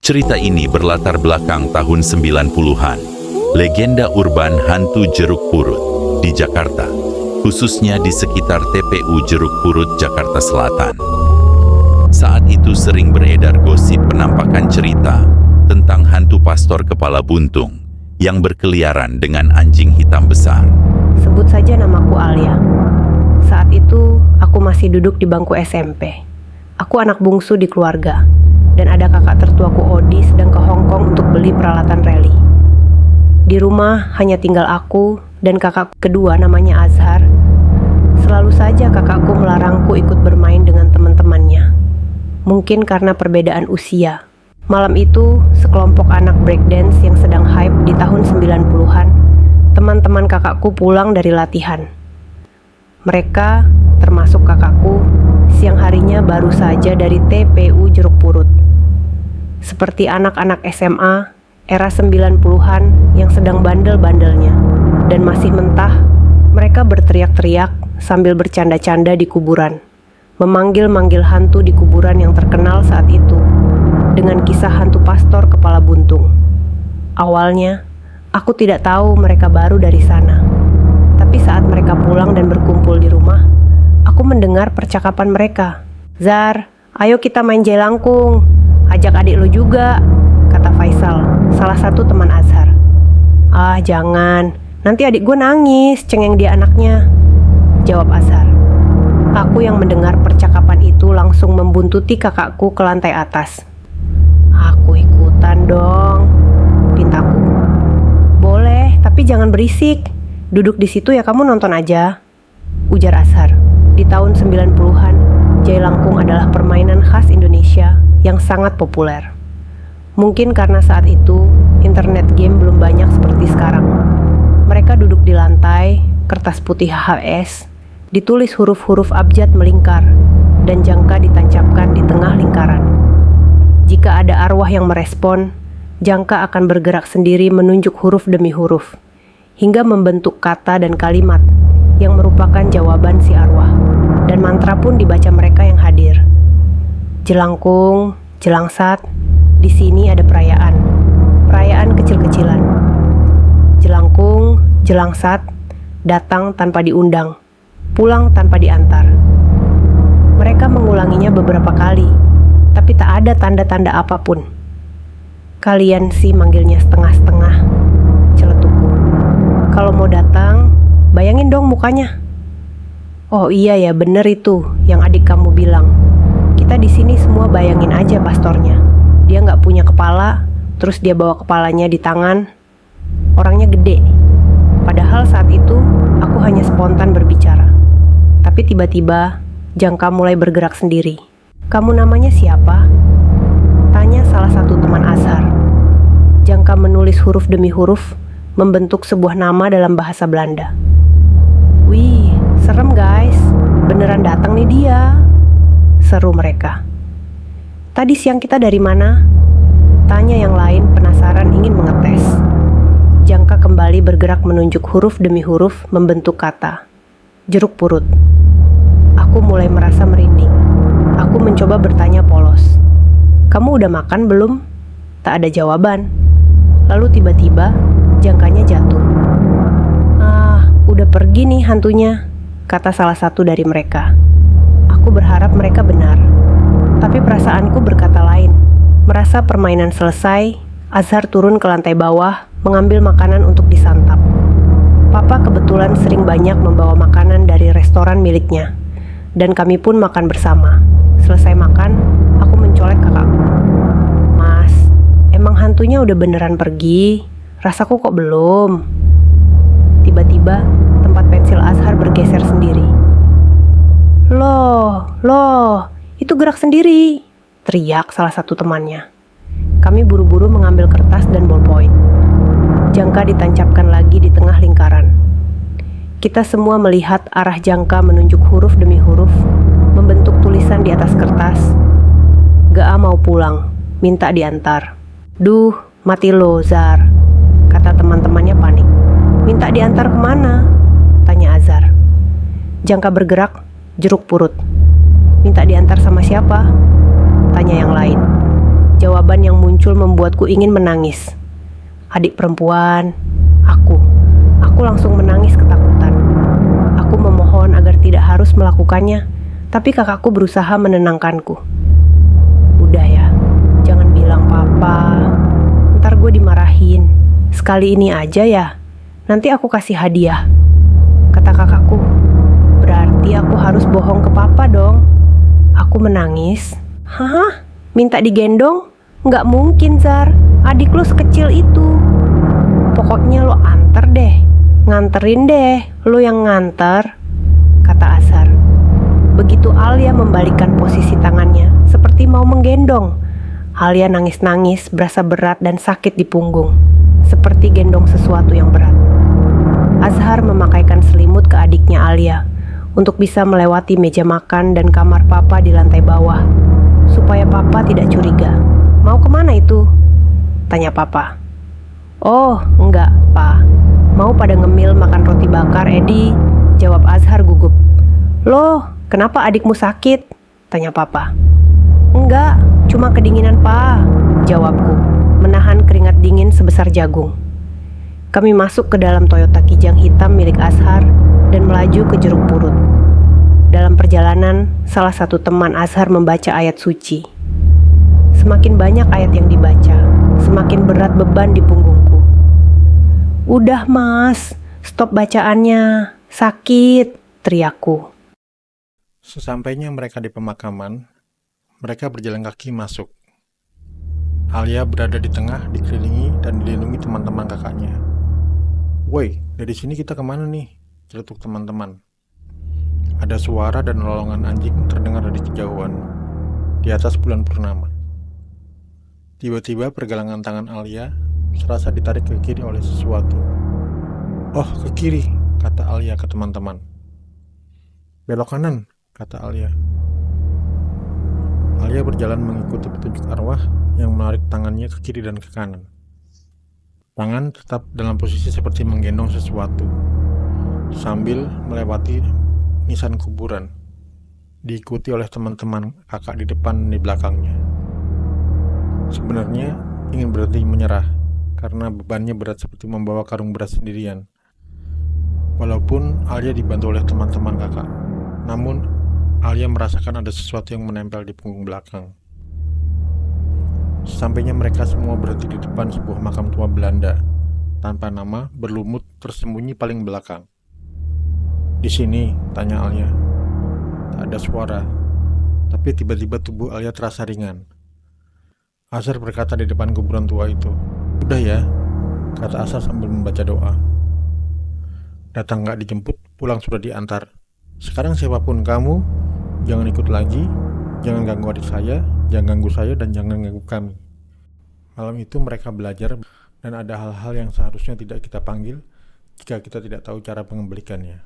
Cerita ini berlatar belakang tahun 90-an. Legenda urban hantu Jeruk Purut di Jakarta, khususnya di sekitar TPU Jeruk Purut, Jakarta Selatan. Saat itu sering beredar gosip penampakan cerita tentang hantu pastor kepala buntung yang berkeliaran dengan anjing hitam besar. Sebut saja namaku Alia. Saat itu aku masih duduk di bangku SMP. Aku anak bungsu di keluarga. Dan ada kakak tertuaku Odi sedang ke Hong Kong untuk beli peralatan rally. Di rumah hanya tinggal aku dan kakak kedua namanya Azhar. Selalu saja kakakku melarangku ikut bermain dengan teman-temannya. Mungkin karena perbedaan usia. Malam itu, sekelompok anak breakdance yang sedang hype di tahun 90-an, teman-teman kakakku pulang dari latihan. Mereka, termasuk kakakku, siang harinya baru saja dari TPU Jeruk Purut. Seperti anak-anak SMA era 90-an yang sedang bandel-bandelnya dan masih mentah, mereka berteriak-teriak sambil bercanda-canda di kuburan, memanggil-manggil hantu di kuburan yang terkenal saat itu dengan kisah hantu pastor kepala buntung. Awalnya, aku tidak tahu mereka baru dari sana. Tapi saat mereka pulang dan berkumpul di rumah, aku mendengar percakapan mereka. "Zar, ayo kita main jelangkung. Ajak adik lo juga," kata Faisal, salah satu teman Azhar. "Ah, jangan. Nanti adik gue nangis, cengeng dia anaknya," jawab Azhar. Aku yang mendengar percakapan itu langsung membuntuti kakakku ke lantai atas. "Aku ikutan dong," pintaku. "Boleh, tapi jangan berisik. Duduk di situ ya, kamu nonton aja," ujar Azhar. Di tahun 90-an, jelangkung adalah permainan khas Indonesia yang sangat populer. Mungkin karena saat itu internet game belum banyak seperti sekarang. Mereka duduk di lantai, kertas putih HHS, ditulis huruf-huruf abjad melingkar, dan jangka ditancapkan di tengah lingkaran. Jika ada arwah yang merespon, jangka akan bergerak sendiri menunjuk huruf demi huruf, hingga membentuk kata dan kalimat yang merupakan jawaban si arwah. Dan mantra pun dibaca mereka yang hadir. Jelangkung, jelangsat, di sini ada perayaan. Perayaan kecil-kecilan. Jelangkung, jelangsat, datang tanpa diundang, pulang tanpa diantar. Mereka mengulanginya beberapa kali, tapi tak ada tanda-tanda apapun. "Kalian sih manggilnya setengah-setengah," celetukku. "Kalau mau datang, bayangin dong mukanya." "Oh iya ya, bener itu yang adik kamu bilang. Kita di sini semua bayangin aja pastornya. Dia nggak punya kepala, terus dia bawa kepalanya di tangan. Orangnya gede." Padahal saat itu aku hanya spontan berbicara. Tapi tiba-tiba jangka mulai bergerak sendiri. "Kamu namanya siapa?" tanya salah satu teman Azhar. Jangka menulis huruf demi huruf, membentuk sebuah nama dalam bahasa Belanda. "Wih, serem guys, beneran datang nih dia," seru mereka. "Tadi siang kita dari mana?" tanya yang lain penasaran ingin mengetes. Jangka kembali bergerak menunjuk huruf demi huruf membentuk kata. Jeruk Purut. Aku mulai merasa merinding. Aku mencoba bertanya polos. "Kamu udah makan belum?" Tak ada jawaban. Lalu tiba-tiba jangkanya jatuh. "Ah, udah pergi nih hantunya," kata salah satu dari mereka. Aku berharap mereka benar. Tapi perasaanku berkata lain. Merasa permainan selesai, Azhar turun ke lantai bawah, mengambil makanan untuk disantap. Papa kebetulan sering banyak membawa makanan dari restoran miliknya, dan kami pun makan bersama. Selesai makan, aku mencolek kakakku. "Mas, emang hantunya udah beneran pergi? Rasaku kok belum." Tiba-tiba, tempat pensil Azhar bergeser sendiri. Loh, itu gerak sendiri," teriak salah satu temannya. Kami buru-buru mengambil kertas dan ballpoint. Jangka ditancapkan lagi di tengah lingkaran. Kita semua melihat arah jangka menunjuk huruf demi huruf, membentuk tulisan di atas kertas. "Gaa mau pulang, minta diantar." "Duh, mati lo, Zar," kata teman-temannya panik. "Minta diantar kemana?" tanya Azhar. Jangka bergerak, Jeruk Purut. "Minta diantar sama siapa?" tanya yang lain. Jawaban yang muncul membuatku ingin menangis. Adik perempuan, aku langsung menangis ketakutan. Aku memohon agar tidak harus melakukannya, tapi kakakku berusaha menenangkanku. Udah ya, jangan bilang papa, ntar gue dimarahin. Sekali ini aja ya, nanti aku kasih hadiah. Kata kakakku, berarti aku harus bohong ke papa dong. Aku menangis. Hah? Minta digendong? Nggak mungkin, Zar. Adik lo sekecil itu. Pokoknya lo anter deh. Nganterin deh, lo yang nganter, kata Azhar. Begitu Alia membalikkan posisi tangannya, seperti mau menggendong. Alia nangis-nangis, berasa berat dan sakit di punggung, seperti gendong sesuatu yang berat. Azhar memakaikan selimut ke adiknya Alia, untuk bisa melewati meja makan dan kamar papa di lantai bawah, supaya papa tidak curiga. Mau kemana itu? Tanya papa. Oh, enggak, pa. Mau pada ngemil makan roti bakar, Edi, jawab Azhar gugup. Loh, kenapa adikmu sakit? Tanya papa. Enggak, cuma kedinginan, pa, jawabku, menahan keringat dingin sebesar jagung. Kami masuk ke dalam Toyota Kijang hitam milik Azhar dan melaju ke Jeruk Purut. Dalam perjalanan, salah satu teman Azhar membaca ayat suci. Semakin banyak ayat yang dibaca, semakin berat beban di punggungku. Udah mas, stop bacaannya, sakit, teriakku. Sesampainya mereka di pemakaman, mereka berjalan kaki masuk. Alia berada di tengah, dikelilingi dan dilindungi teman-teman kakaknya. Woi, dari sini kita kemana nih? Celetuk teman-teman. Ada suara dan lolongan anjing terdengar dari kejauhan, di atas bulan purnama. Tiba-tiba pergelangan tangan Alia serasa ditarik ke kiri oleh sesuatu. Oh, ke kiri, kata Alia ke teman-teman. Belok kanan, kata Alia. Alia berjalan mengikuti petunjuk arwah yang menarik tangannya ke kiri dan ke kanan. Tangan tetap dalam posisi seperti menggendong sesuatu, sambil melewati nisan kuburan, diikuti oleh teman-teman kakak di depan dan di belakangnya. Sebenarnya ingin berhenti menyerah, karena bebannya berat seperti membawa karung beras sendirian. Walaupun Alia dibantu oleh teman-teman kakak, namun Alia merasakan ada sesuatu yang menempel di punggung belakang. Sesampainya mereka semua berhenti di depan sebuah makam tua Belanda, tanpa nama, berlumut, tersembunyi paling belakang. Di sini, tanya Alia. Tak ada suara, tapi tiba-tiba tubuh Alia terasa ringan. Azhar berkata di depan kuburan tua itu. Udah ya, kata Azhar sambil membaca doa. Datang gak dijemput, pulang sudah diantar. Sekarang siapapun kamu, jangan ikut lagi, jangan ganggu adik saya, jangan ganggu saya, dan jangan ganggu kami. Malam itu mereka belajar, dan ada hal-hal yang seharusnya tidak kita panggil jika kita tidak tahu cara mengembalikannya.